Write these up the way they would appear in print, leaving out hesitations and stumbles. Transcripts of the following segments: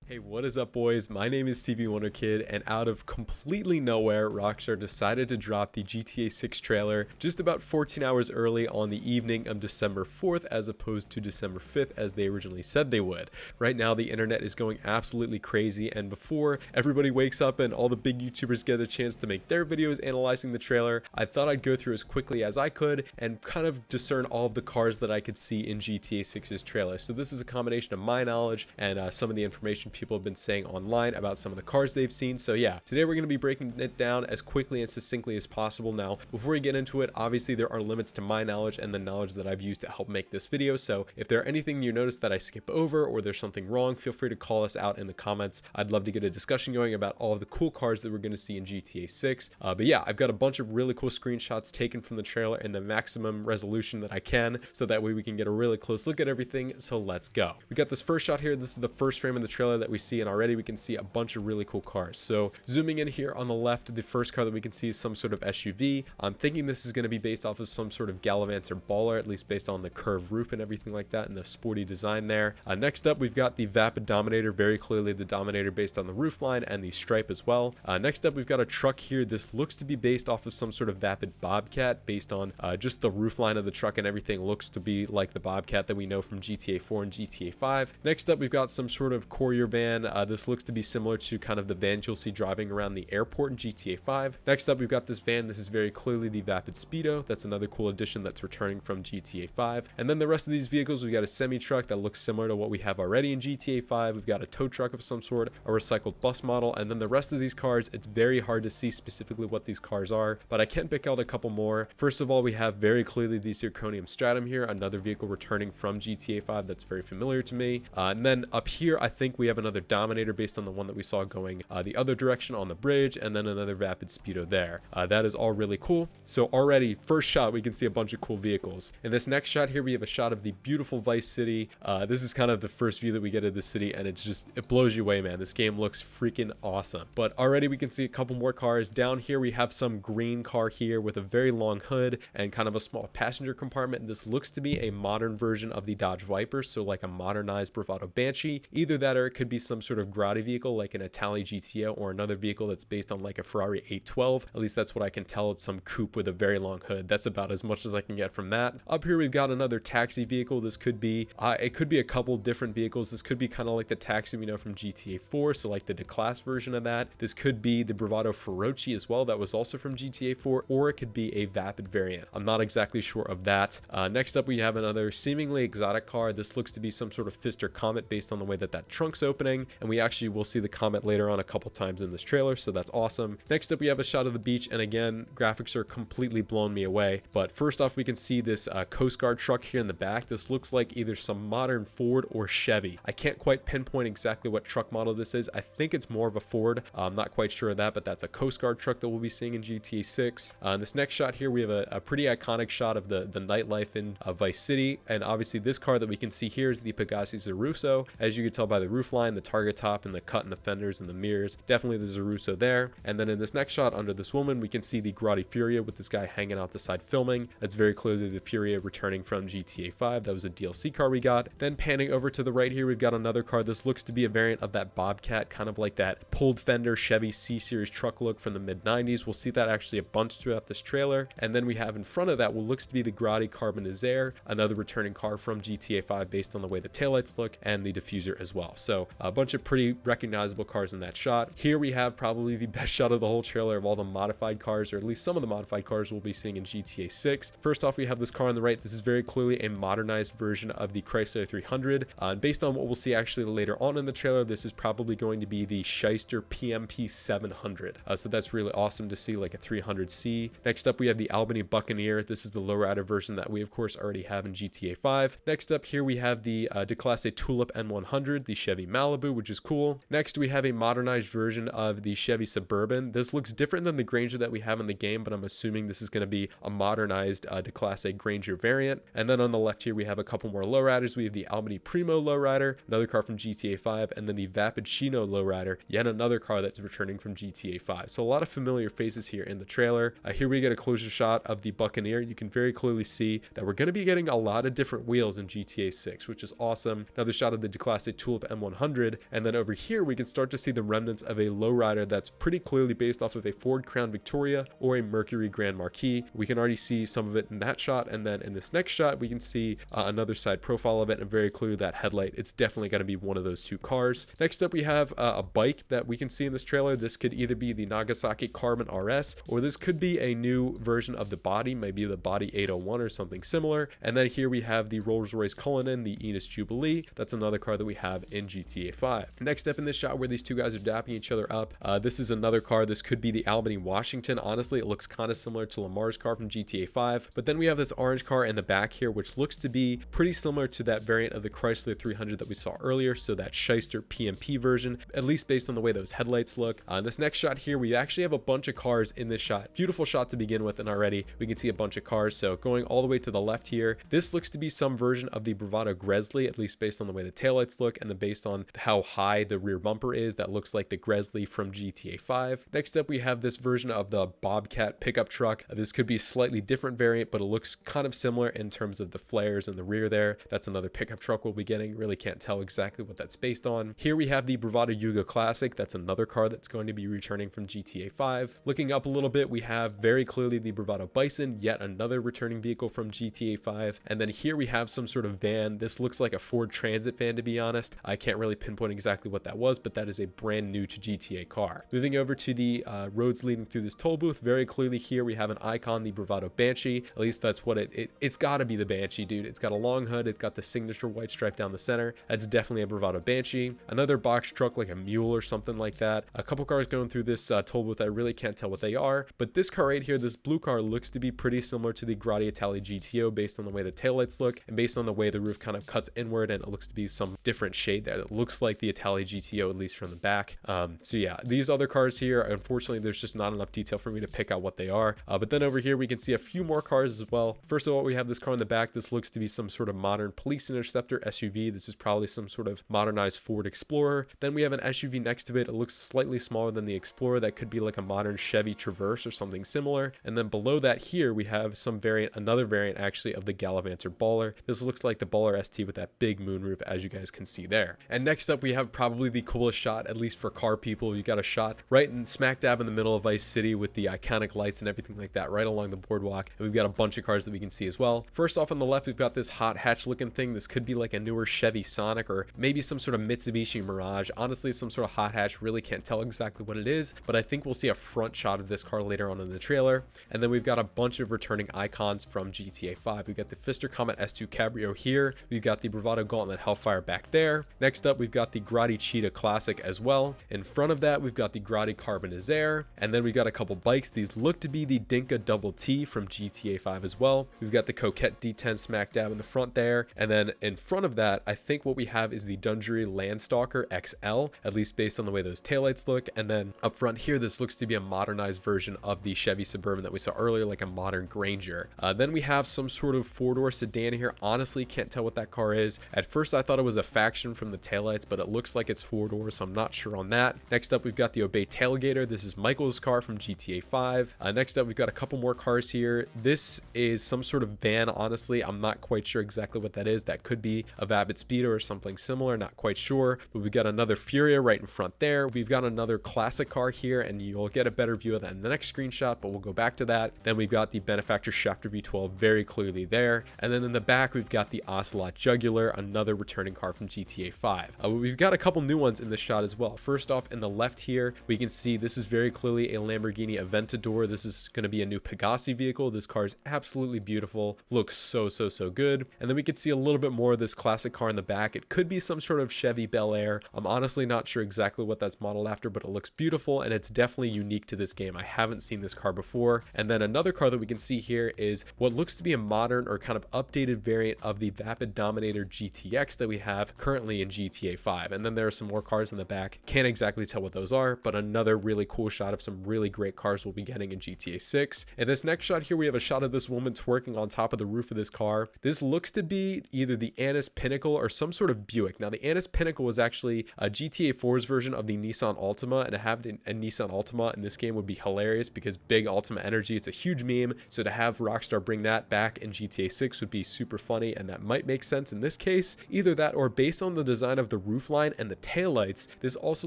Hey, what is up, boys? My name is StevieWunderKid, and out of completely nowhere, Rockstar decided to drop the GTA 6 trailer just about 14 hours early on the evening of December 4th as opposed to December 5th as they originally said they would. Right now, the internet is going absolutely crazy, and before everybody wakes up and all the big YouTubers get a chance to make their videos analyzing the trailer, I thought I'd go through as quickly as I could and kind of discern all of the cars that I could see in GTA 6's trailer. So this is a combination of my knowledge and some of the information people have been saying online about some of the cars they've seen. So yeah, today we're going to be breaking it down as quickly and succinctly as possible. Now, before we get into it, obviously there are limits to my knowledge and the knowledge that I've used to help make this video. So if there are anything you notice that I skip over or there's something wrong, feel free to call us out in the comments. I'd love to get a discussion going about all of the cool cars that we're going to see in GTA 6. But yeah, I've got a bunch of really cool screenshots taken from the trailer in the maximum resolution that I can, so that way we can get a really close look at everything. So let's go. We got this first shot here. This is the first frame of the trailer that we see, and already we can see a bunch of really cool cars. So zooming in here on the left, the first car that we can see is some sort of SUV. I'm thinking this is going to be based off of some sort of Gallivant or Baller, at least based on the curved roof and everything like that and the sporty design there. Next up, we've got the Vapid Dominator, very clearly the Dominator based on the roofline and the stripe as well. Next up, we've got a truck here. This looks to be based off of some sort of Vapid Bobcat based on just the roofline of the truck, and everything looks to be like the Bobcat that we know from GTA 4 and GTA 5. Next up, we've got some sort of courier van. This looks to be similar to kind of the vans you'll see driving around the airport in GTA 5. Next up, we've got this van. This is very clearly the Vapid Speedo. That's another cool addition that's returning from GTA 5. And then the rest of these vehicles, we've got a semi-truck that looks similar to what we have already in GTA 5. We've got a tow truck of some sort, a recycled bus model, and then the rest of these cars, it's very hard to see specifically what these cars are, but I can pick out a couple more. First of all, we have very clearly the Zirconium Stratum here, another vehicle returning from GTA 5 that's very familiar to me. And then up here, I think we have another Dominator based on the one that we saw going the other direction on the bridge, and then another Vapid Speedo there. That is all really cool. So already, first shot, we can see a bunch of cool vehicles. In this next shot here, we have a shot of the beautiful Vice City. This is kind of the first view that we get of the city, and it blows you away, man. This game looks freaking awesome. But already we can see a couple more cars. Down here, we have some green car here with a very long hood and kind of a small passenger compartment. This looks to be a modern version of the Dodge Viper, so like a modernized Bravado Banshee. Either that or it could be some sort of Grotti vehicle like an Itali GTO, or another vehicle that's based on like a Ferrari 812. At least that's what I can tell. It's some coupe with a very long hood. That's about as much as I can get from that. Up here we've got another taxi vehicle. This could be it could be a couple different vehicles. This could be kind of like the taxi we know from GTA 4, so like the declass version of that. This could be the Bravado Feroce as well, that was also from GTA 4, or it could be a Vapid variant. I'm not exactly sure of that. Next up, we have another seemingly exotic car. This looks to be some sort of Fister Comet based on the way that trunk's opening, and we actually will see the Comet later on a couple times in this trailer, so that's awesome. Next up, we have a shot of the beach, and again, graphics are completely blown me away. But first off, we can see this Coast Guard truck here in the back. This looks like either some modern Ford or Chevy. I can't quite pinpoint exactly what truck model this is. I think it's more of a Ford. I'm not quite sure of that, but that's a Coast Guard truck that we'll be seeing in GTA 6. This next shot here, we have a pretty iconic shot of the nightlife in Vice City, and obviously this car that we can see here is the Pegassi Zarusso. As you can tell by the roofline, the target top, and the cut in the fenders and the mirrors, definitely the Zarusso there. And then in this next shot under this woman, we can see the Grotti Furia with this guy hanging out the side filming. That's very clearly the Furia returning from GTA 5. That was a DLC car we got. Then panning over to the right here, we've got another car. This looks to be a variant of that Bobcat, kind of like that pulled fender Chevy C-Series truck look from the mid-90s. We'll see that actually a bunch throughout this trailer. And then we have in front of that what looks to be the Grotti Carbonizere, another returning car from GTA 5 based on the way the taillights look and the diffuser as well. So a bunch of pretty recognizable cars in that shot. Here we have probably the best shot of the whole trailer of all the modified cars, or at least some of the modified cars we'll be seeing in GTA 6. First off, we have this car on the right. This is very clearly a modernized version of the Chrysler 300. And based on what we'll see actually later on in the trailer, this is probably going to be the Shyster PMP 700. So that's really awesome to see, like a 300C. Next up, we have the Albany Buccaneer. This is the lowrider version that we of course already have in GTA 5. Next up here, we have the Declasse Tulip N100, the Chevy Malibu, which is cool. Next, we have a modernized version of the Chevy Suburban. This looks different than the Granger that we have in the game, but I'm assuming this is going to be a modernized Declasse Granger variant. And then on the left here, we have a couple more lowriders. We have the Albany Primo lowrider, another car from GTA 5, and then the Vapid Chino lowrider, yet another car that's returning from GTA 5. So a lot of familiar faces here in the trailer. Here we get a closer shot of the Buccaneer. You can very clearly see that we're going to be getting a lot of different wheels in GTA 6, which is awesome. Another shot of the Declasse Tulip M100. 300. And then over here, we can start to see the remnants of a lowrider that's pretty clearly based off of a Ford Crown Victoria or a Mercury Grand Marquis. We can already see some of it in that shot. And then in this next shot, we can see another side profile of it, and very clearly that headlight. It's definitely going to be one of those two cars. Next up, we have a bike that we can see in this trailer. This could either be the Nagasaki Carbon RS, or this could be a new version of the body, maybe the Body 801 or something similar. And then here we have the Rolls-Royce Cullinan, the Enos Jubilee. That's another car that we have in GTA 5. Next up in this shot where these two guys are dapping each other up, this is another car. This could be the Albany Washington. Honestly, it looks kind of similar to Lamar's car from GTA 5. But then we have this orange car in the back here, which looks to be pretty similar to that variant of the Chrysler 300 that we saw earlier. So that Shyster PMP version, at least based on the way those headlights look. In this next shot here, we actually have a bunch of cars in this shot. Beautiful shot to begin with, and already we can see a bunch of cars. So going all the way to the left here, this looks to be some version of the Bravado Gresley, at least based on the way the taillights look and based on how high the rear bumper is. That looks like the Gresley from GTA 5. Next up, we have this version of the Bobcat pickup truck. This could be a slightly different variant, but it looks kind of similar in terms of the flares in the rear there. That's another pickup truck we'll be getting. Really can't tell exactly what that's based on. Here we have the Bravado Yugo Classic. That's another car that's going to be returning from GTA 5. Looking up a little bit, we have very clearly the Bravado Bison, yet another returning vehicle from GTA 5. And then here we have some sort of van. This looks like a Ford Transit van, to be honest. I can't really pinpoint exactly what that was, but that is a brand new to GTA car. Moving over to the roads leading through this toll booth, very clearly here we have an icon, the Bravado Banshee. At least that's what it's got to be the Banshee, dude. It's got a long hood. It's got the signature white stripe down the center. That's definitely a Bravado Banshee. Another box truck like a mule or something like that. A couple cars going through this toll booth. I really can't tell what they are, but this car right here, this blue car, looks to be pretty similar to the Grotti Italia GTO based on the way the taillights look and based on the way the roof kind of cuts inward, and it looks to be some different shade there. It looks like the Italia GTO, at least from the back. So yeah, these other cars here, unfortunately, there's just not enough detail for me to pick out what they are. But then over here, we can see a few more cars as well. First of all, we have this car in the back. This looks to be some sort of modern police interceptor SUV. This is probably some sort of modernized Ford Explorer. Then we have an SUV next to it. It looks slightly smaller than the Explorer. That could be like a modern Chevy Traverse or something similar. And then below that here, we have some variant, another variant actually of the Gallivanter Baller. This looks like the Baller ST with that big moonroof, as you guys can see there. And next up, we have probably the coolest shot, at least for car people. You got a shot right in smack dab in the middle of Vice City with the iconic lights and everything like that right along the boardwalk. And we've got a bunch of cars that we can see as well. First off on the left, we've got this hot hatch looking thing. This could be like a newer Chevy Sonic or maybe some sort of Mitsubishi Mirage. Honestly, some sort of hot hatch. Really can't tell exactly what it is, but I think we'll see a front shot of this car later on in the trailer. And then we've got a bunch of returning icons from GTA 5. We've got the Pfister Comet S2 Cabrio here. We've got the Bravado Gauntlet Hellfire back there. Next up, we've got the Grotti Cheetah Classic as well. In front of that, we've got the Grotti Carbonizere. And then we've got a couple bikes. These look to be the Dinka Double T from GTA 5 as well. We've got the Coquette D10 smack dab in the front there. And then in front of that, I think what we have is the Dundry Landstalker XL, at least based on the way those taillights look. And then up front here, this looks to be a modernized version of the Chevy Suburban that we saw earlier, like a modern Granger. Then we have some sort of four-door sedan here. Honestly, can't tell what that car is. At first, I thought it was a Faction from the taillights, but it looks like it's four-door, so I'm not sure on that. Next up, we've got the Obey Tailgater. This is Michael's car from GTA 5. Next up, we've got a couple more cars here. This is some sort of van, honestly. I'm not quite sure exactly what that is. That could be a Vapid Speeder or something similar, not quite sure. But we've got another Furia right in front there. We've got another classic car here, and you'll get a better view of that in the next screenshot, but we'll go back to that. Then we've got the Benefactor Shafter V12 very clearly there. And then in the back, we've got the Ocelot Jugular, another returning car from GTA 5. We've got a couple new ones in this shot as well. First off, in the left here, we can see this is very clearly a Lamborghini Aventador. This is going to be a new Pegassi vehicle. This car is absolutely beautiful. Looks so good. And then we can see a little bit more of this classic car in the back. It could be some sort of Chevy Bel Air. I'm honestly not sure exactly what that's modeled after, but it looks beautiful and it's definitely unique to this game. I haven't seen this car before. And then another car that we can see here is what looks to be a modern or kind of updated variant of the Vapid Dominator GTX that we have currently in GTA 5. And then there are some more cars in the back. Can't exactly tell what those are, but another really cool shot of some really great cars we'll be getting in GTA 6. In this next shot here, we have a shot of this woman twerking on top of the roof of this car. This looks to be either the Annis Pinnacle or some sort of Buick. Now, the Annis Pinnacle was actually a GTA 4's version of the Nissan Altima, and to have a Nissan Altima in this game would be hilarious because big Altima energy. It's a huge meme, so to have Rockstar bring that back in GTA 6 would be super funny, and that might make sense in this case. Either that or based on the design of the roofline and the taillights, this also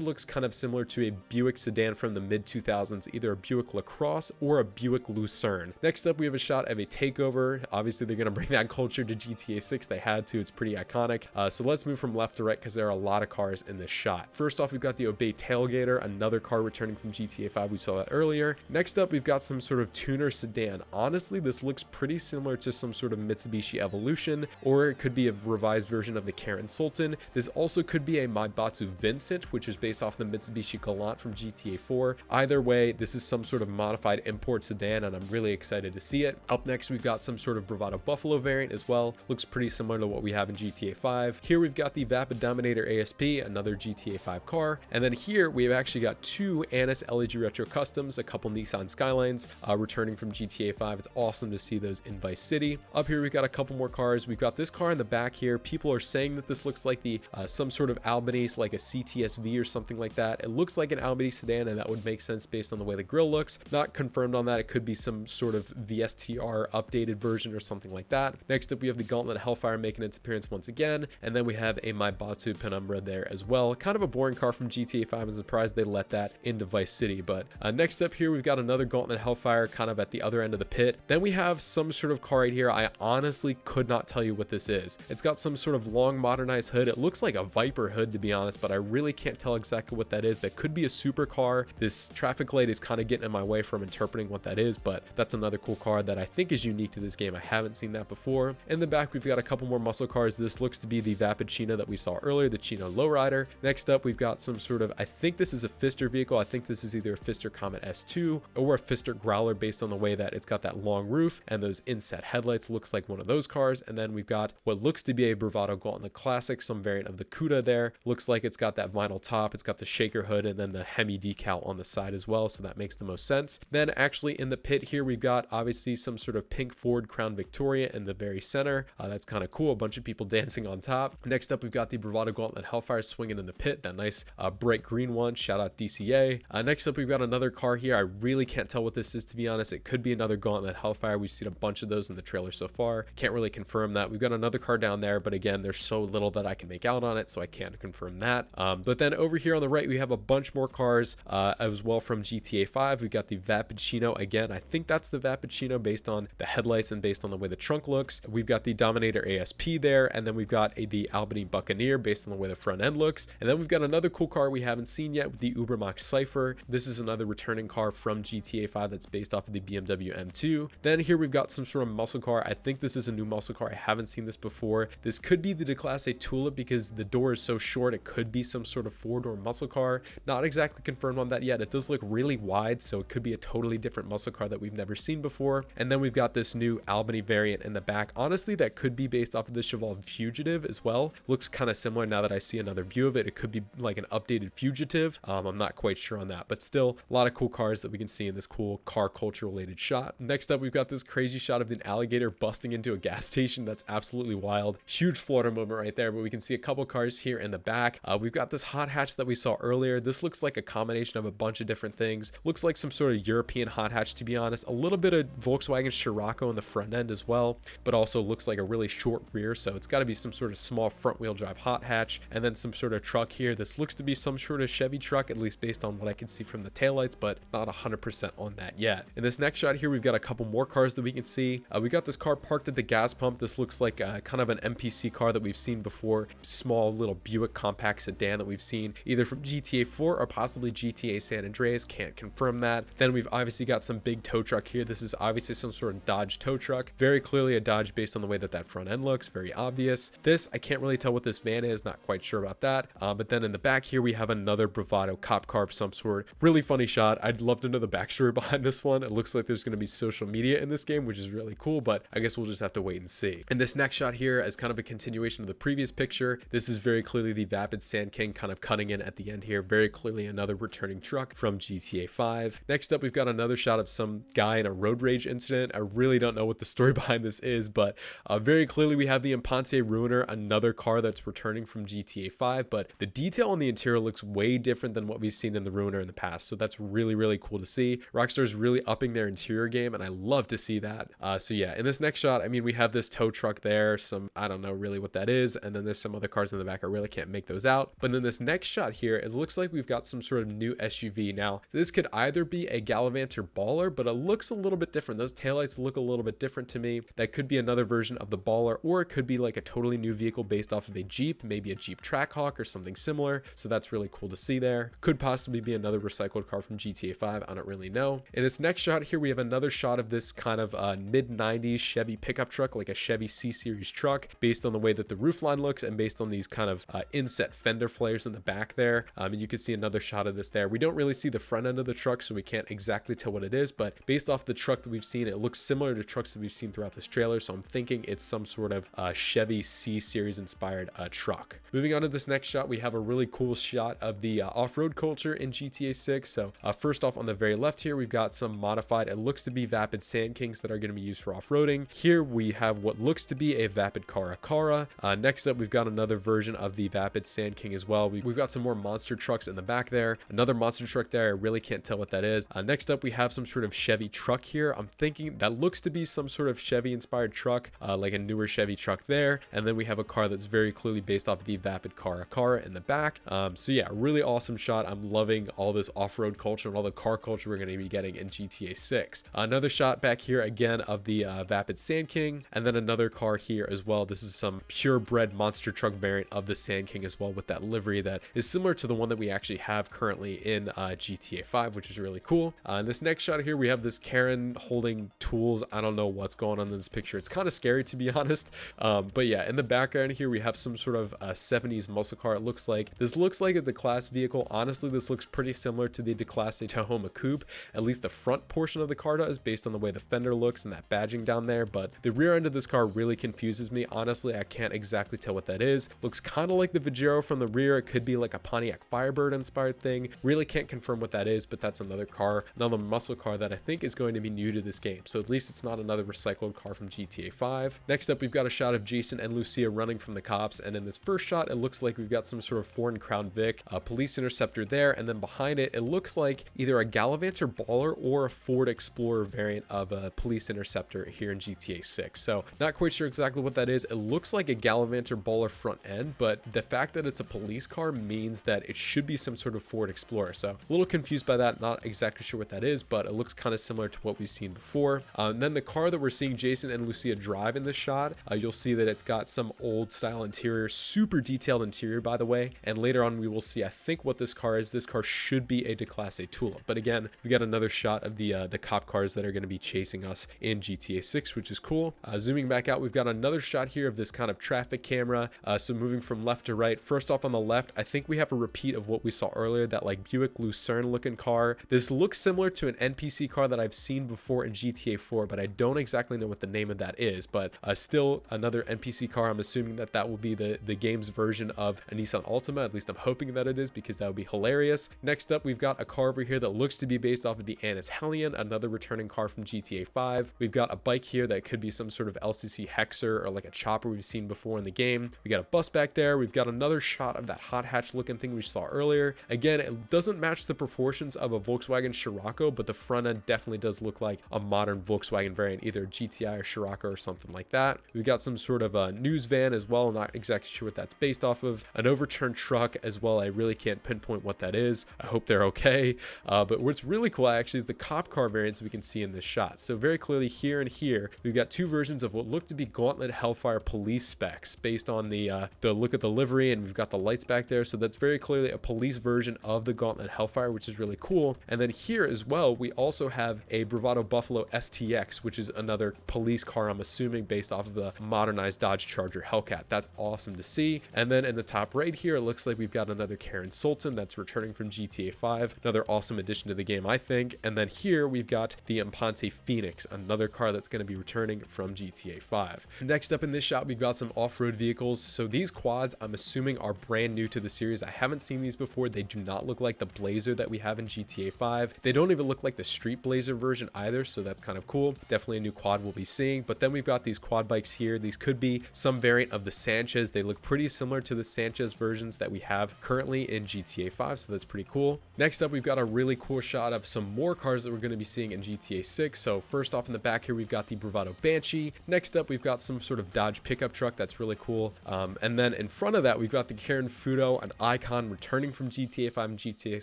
looks kind of similar to a Buick sedan from the mid-2000s, either a Buick LaCrosse or a Buick Lucerne. Next up, we have a shot of a takeover. Obviously, they're going to bring that culture to GTA 6. They had to. It's pretty iconic. So let's move from left to right because there are a lot of cars in this shot. First off, we've got the Obey Tailgater, another car returning from GTA 5. We saw that earlier. Next up, we've got some sort of tuner sedan. Honestly, this looks pretty similar to some sort of Mitsubishi Evolution, or it could be a revised version of the Karen Sultan. This also could be a Maibatsu Vincent, which is based off the Mitsubishi Galant from GTA 4. Either way, this is some sort of modified import sedan, and I'm really excited to see it. Up next, we've got some sort of Bravado Buffalo variant as well. Looks pretty similar to what we have in GTA 5. Here we've got the Vapid Dominator ASP, another GTA 5 car. And then here we've actually got two Annis LEG Retro Customs, a couple Nissan Skylines returning from GTA 5. It's awesome to see those in Vice City. Up here we've got a couple more cars. We've got this car in the back here. People are saying that this looks like the some sort of Albany, like a CTSV or something like that. It looks like an Albany sedan, and that would make sense based on the way the grille looks. Not confirmed on that. It could be some sort of VSTR updated version or something like that. Next up, we have the Gauntlet Hellfire making its appearance once again, and then we have a Maibatsu Penumbra there as well. Kind of a boring car from GTA 5. I'm surprised they let that into Vice City. But next up here, we've got another Gauntlet Hellfire kind of at the other end of the pit. Then we have some sort of car right here. I honestly could not tell you what this is. It's got some sort of long modernized hood. It looks like a Viper hood, to be honest, but I really can't tell exactly what that is. That could be a supercar. This traffic light is kind of getting in my way from interpreting what that is, but that's another cool car that I think is unique to this game. I haven't seen that before. In the back, we've got a couple more muscle cars. This looks to be the Vapid Chino that we saw earlier, the Chino Lowrider. Next up, we've got some sort of, I think this is a Pfister vehicle. I think this is either a Pfister Comet S2 or a Pfister Growler based on the way that it's got that long roof and those inset headlights. Looks like one of those cars. And then we've got what looks to be a Bravado Gauntlet Classic, some variant of the Cuda there. Looks like it's got that vinyl top. It's got the shaker hood and then the Hemi decal on the side as well. So that makes the most sense. Then actually in the pit here, we've got obviously some sort of pink Ford Crown Victoria in the very center. That's kind of cool. A bunch of people dancing on top. Next up, we've got the Bravado Gauntlet Hellfire swinging in the pit. That nice bright green one. Shout out DCA. Next up, we've got another car here. I really can't tell what this is, to be honest. It could be another Gauntlet Hellfire. We've seen a bunch of those in the trailer so far. Can't really confirm that. We've got another car down there, but again, there's so little that I can make out on it, so I can't confirm that. But then over here on the right, we have a bunch more cars as well from GTA 5. We've got the Vapid Chino again. I think that's the Vapid Chino based on the headlights and based on the way the trunk looks. We've got the Dominator ASP there, and then we've got the Albany Buccaneer based on the way the front end looks. And then we've got another cool car we haven't seen yet with the Ubermax Cypher. This is another returning car from GTA 5 that's based off of the BMW M2. Then here we've got some sort of muscle car. I think this is a new muscle car. I haven't seen this before. This could be the Declasse Tulip because the door is so short. It could be some sort of four-door muscle car. Not exactly confirmed on that yet. It does look really wide, so it could be a totally different muscle car that we've never seen before. And then we've got this new Albany variant in the back. Honestly, that could be based off of the Cheval Fugitive as well. Looks kind of similar now that I see another view of it. It could be like an updated Fugitive. I'm not quite sure on that, but still a lot of cool cars that we can see in this cool car culture related shot. Next up, we've got this crazy shot of an alligator busting into a gas station. That's absolutely wild. Huge Florida moment right there, but we can see a couple cars here in the back. We've got this hot hatch that we saw earlier. This looks like a combination of a bunch of different things. Looks like some sort of European hot hatch, to be honest. A little bit of Volkswagen Scirocco in the front end as well, but also looks like a really short rear, so it's got to be some sort of small front wheel drive hot hatch. And then some sort of truck here. This looks to be some sort of Chevy truck, at least based on what I can see from the taillights, but not 100% on that yet. In this next shot here, we've got a couple more cars that we can see. We got this car parked at the gas pump. This looks like kind of an NPC car that we've seen before. Small little Buick compact sedan that we've seen either from GTA 4 or possibly GTA San Andreas. Can't confirm that. Then we've obviously got some big tow truck here. This is obviously some sort of Dodge tow truck. Very clearly a Dodge based on the way that that front end looks. Very obvious. This, I can't really tell what this van is. Not quite sure about that. But then in the back here, we have another Bravado cop car of some sort. Really funny shot. I'd love to know the backstory behind this one. It looks like there's going to be social media in this game, which is really cool, but I guess we'll just have to wait and see. And this next shot here is kind of a continuation of the previous picture. This is very clearly the Vapid Sand King kind of cutting in at the end here. Very clearly another returning truck from GTA 5. Next up, we've got another shot of some guy in a road rage incident. I really don't know what the story behind this is, but very clearly we have the Imponte Ruiner, another car that's returning from GTA 5, but the detail on the interior looks way different than what we've seen in the Ruiner in the past, so that's really, really cool to see. Rockstar's really upping their interior game, and I love to see that. So yeah, in this next shot, I mean, we have this tow truck there, some, I don't know really what that is, and then there's some other cars in the back. I really can't make those out. But then this next shot here, it looks like we've got some sort of new SUV. Now, this could either be a Gallivant or Baller, but it looks a little bit different. Those taillights look a little bit different to me. That could be another version of the Baller, or it could be like a totally new vehicle based off of a Jeep, maybe a Jeep Trackhawk or something similar. So that's really cool to see there. Could possibly be another recycled car from GTA 5. I don't really know. In this next shot here, we have another shot of this kind of mid-90s Chevy pickup truck, like a Chevy C-Series truck, based on the way that the roofline looks and based on these kind of inset fender flares in the back there. And you can see another shot of this there. We don't really see the front end of the truck, so we can't exactly tell what it is, but based off the truck that we've seen, it looks similar to trucks that we've seen throughout this trailer, so I'm thinking it's some sort of Chevy C-Series inspired truck. Moving on to this next shot, we have a really cool shot of the off-road culture in GTA 6. So first off, on the very left here, we've got some modified, it looks to be Vapid Sand Kings that are going to be used for off-roading. Here we have what looks to be a Vapid Cara. Next up, we've got another version of the Vapid Sand King as well. We've got some more monster trucks in the back there. Another monster truck there. I really can't tell what that is. Next up, we have some sort of Chevy truck here. I'm thinking that looks to be some sort of Chevy inspired truck, like a newer Chevy truck there. And then we have a car that's very clearly based off of the Vapid Cara in the back. So yeah, really awesome shot. I'm loving all this off-road culture and all the car culture we're going to be getting in GTA 6. Another shot back here again of the Vapid Sand King, and then another car here as well. This is some purebred monster truck variant of the Sand King as well, with that livery that is similar to the one that we actually have currently in GTA 5, which is really cool. In this next shot here, we have this Karen holding tools. I don't know what's going on in this picture. It's kind of scary, to be honest. But yeah, in the background here, we have some sort of 70s muscle car. It looks like this looks like a DeClass vehicle. Honestly, this looks pretty similar to the DeClass Tahoma Coupe. At least the front portion of the car does, based on the way the fender looks and that badging down there. But the rear end of this car really confuses me. Honestly, I can't exactly tell what that is. Looks kind of like the Vigero from the rear. It could be like a Pontiac Firebird inspired thing. Really can't confirm what that is, but that's another car, another muscle car that I think is going to be new to this game. So at least it's not another recycled car from GTA 5. Next up, we've got a shot of Jason and Lucia running from the cops. And in this first shot, it looks like we've got some sort of foreign Crown Vic, a police interceptor there. And then behind it, it looks like either a Gallivant or Baller or a Ford Explorer variant of a police interceptor here in GTA 6. So not quite sure exactly what that is. It looks like a Gallivant or Baller front end, but the fact that it's a police car means that it should be some sort of Ford Explorer. So a little confused by that, not exactly sure what that is, but it looks kind of similar to what we've seen before. And then the car that we're seeing Jason and Lucia drive in this shot, you'll see that it's got some old style interior, super detailed interior, by the way. And later on, we will see, I think, what this car is. This car should be a DeClass A Tulip. But again, we got another shot of the cop cars that are going to be chasing us in GTA 6, which is cool. Zooming back out, we've got another shot here of this kind of traffic camera. So moving from left to right, first off on the left, I think we have a repeat of what we saw earlier, that like Buick Lucerne looking car. This looks similar to an NPC car that I've seen before in GTA 4, but I don't exactly know what the name of that is. But still another NPC car. I'm assuming that that will be the game's version of a Nissan Altima. At least I'm hoping that it is, because that would be hilarious. Next up, we've got a car over here that looks to be based off of the Annis Hellion, another returning car from GTA 5. We've got a bike here that could be some sort of LCC Hexer or like a chopper we've seen before in the game. We got a bus back there. We've got another shot of that hot hatch looking thing we saw earlier. Again, it doesn't match the proportions of a Volkswagen Scirocco, but the front end definitely does look like a modern Volkswagen variant, either GTI or Scirocco or something like that. We've got some sort of a news van as well. Not exactly sure what that's based off of. An overturned truck as well. I really can't pinpoint what that is. I hope they're okay. But what's really cool actually is the cop car variants we can see in this shot. So very clearly here and here, we've got two versions of what look to be Gauntlet Hellfire police specs based on the look at the livery, and we've got the lights back there. So that's very clearly a police version of the Gauntlet Hellfire, which is really cool. And then here as well, we also have a Bravado Buffalo STX, which is another police car, I'm assuming based off of the modernized Dodge Charger Hellcat. That's awesome to see. And then in the top right here, it looks like we've got another Karen Sultan that's returning from GTA 5. Another awesome addition to the game, I think. And then here we've got the Impante Phoenix, another car that's going to be returning from GTA 5. Next up in this shot, we've got some off-road vehicles. So these quads, I'm assuming, are brand new to the series. I haven't seen these before. They do not look like the Blazer that we have in GTA 5. They don't even look like the Street Blazer version either, so that's kind of cool. Definitely a new quad we'll be seeing. But then we've got these quad bikes here. These could be some variant of the Sanchez. They look pretty similar to the Sanchez versions that we have currently in GTA 5, so that's pretty cool. Next up, we've got a really cool shot of some more cars that we're going to be seeing in GTA 6. So first off in the back here, we've got the Bravado Banshee. Next up, we've got some sort of Dodge pickup truck. That's really cool. And then in front of that, we've got the Karen Fudo, an icon returning from GTA 5 and GTA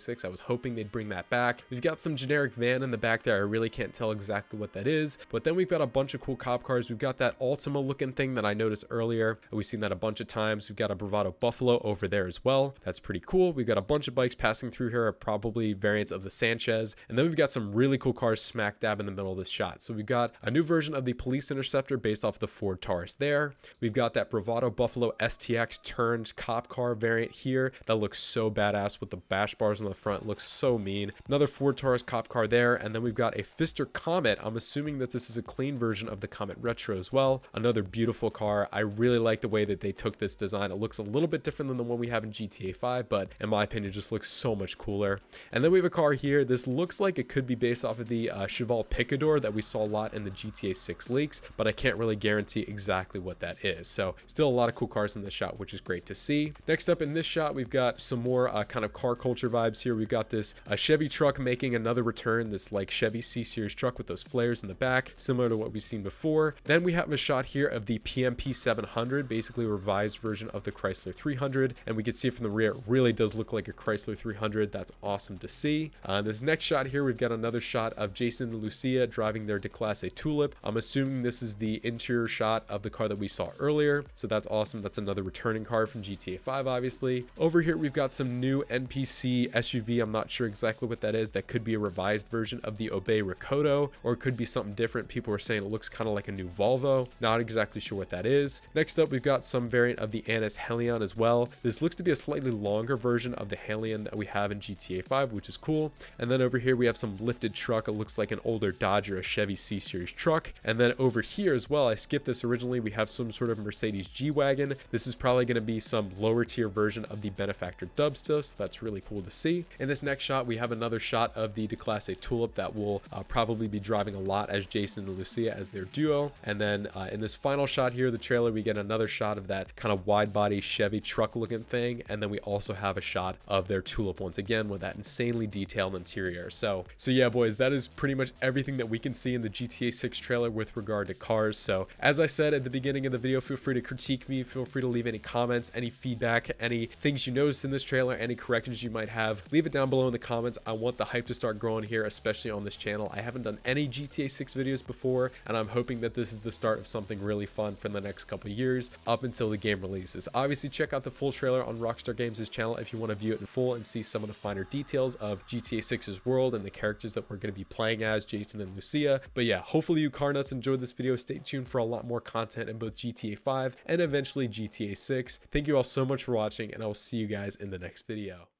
6. I was hoping they'd bring that back. We've got some generic van in the back there. I really can't tell exactly what that is, but then we've got a bunch of cool cop cars. We've got that Ultima looking thing that I noticed earlier. We've seen that a bunch of times. We've got a Bravado Buffalo over there as well. That's pretty cool. We've got a bunch of bikes passing through here, probably variants of the Sanchez, and then we've got some really cool cars smack dab in the middle of this shot. So we've got a new version of the Police Interceptor based off the Ford Taurus there. We've got that Bravado Buffalo STX turned cop car variant here that looks so badass with the bash bars on the front. Looks so mean. Another Ford Taurus cop car there, and then we've got a Pfister Comet. I'm assuming that this is a clean version of the Comet Retro as well. Another beautiful car. I really like the way that they took this design. It looks a little bit different than the one we have in GTA 5, but in my opinion just looks so much cooler. And then we have a car here. This looks like it could be based off of the Cheval Picador that we saw a lot in the GTA 6 leaks, but I can't really guarantee exactly what that is. So still a lot of cool cars in this shot, which is great to see. Next up in this shot, we've got some more kind of car culture vibes here. We've got this Chevy truck making another return, this like Chevy C-Series truck with those flares in the back, similar to what we've seen before. Then we have a shot here of the PMP 700, basically a revised version of the Chrysler 300, and we can see from the rear, it really does look like a Chrysler 300. That's awesome to see. This next shot here, we've got another shot of Jason and Lucia driving their Declasse Tulip. I'm assuming this is the interior shot of the car that we saw earlier, so that's awesome. That's another returning car from GTA 5, obviously. Over here, we've got some new NPC SUV. I'm not sure exactly what that is. That could be a revised version of the Obey Rakoto, or it could be something different. People are saying it looks kind of like a new Volvo. Not exactly sure what that is. Next up, we've got some variant of the Annis Helion as well. This looks to be a slightly longer version of the Helion that we have in GTA 5, which is cool. And then over here, we have some lifted truck. It looks like an older Dodge or a Chevy C-Series truck. And then over here as well, I skipped this originally, we have some sort of Mercedes G-Wagon. This is probably going to be some lower tier version of the Benefactor Dubsta, so that's really cool to see. In this next shot, we have another shot of the Declasse Tulip that will probably be driving a lot as Jason and Lucia as their duo. And then in this final shot here, the trailer, we get another shot of that kind of wide body Chevy truck looking thing. And then we also have a shot of their Tulip once again with that insanely detailed interior. So yeah, boys, that is pretty much everything that we can see in the GTA 6 trailer with regard to cars. So as I said at the beginning of the video, feel free to critique me, feel free to leave any comments, any feedback, any things you noticed in this trailer, any corrections you might have. Leave it down below in the comments. I want the hype to start growing here, especially on this channel. I haven't done any GTA 6 videos before, and I'm hoping that this is the start of something really fun for the next couple of years up until the game releases. Obviously, check out the full trailer on Rockstar Games' channel if you want to view it in full and see some of the finer details of GTA 6's world and the characters that we're going to be playing as, Jason and Lucia. But yeah, hopefully you car nuts enjoyed this video. Stay tuned for a lot more content in both GTA 5 and eventually GTA 6. Thank you all so much for watching, and I will see you guys in the next video.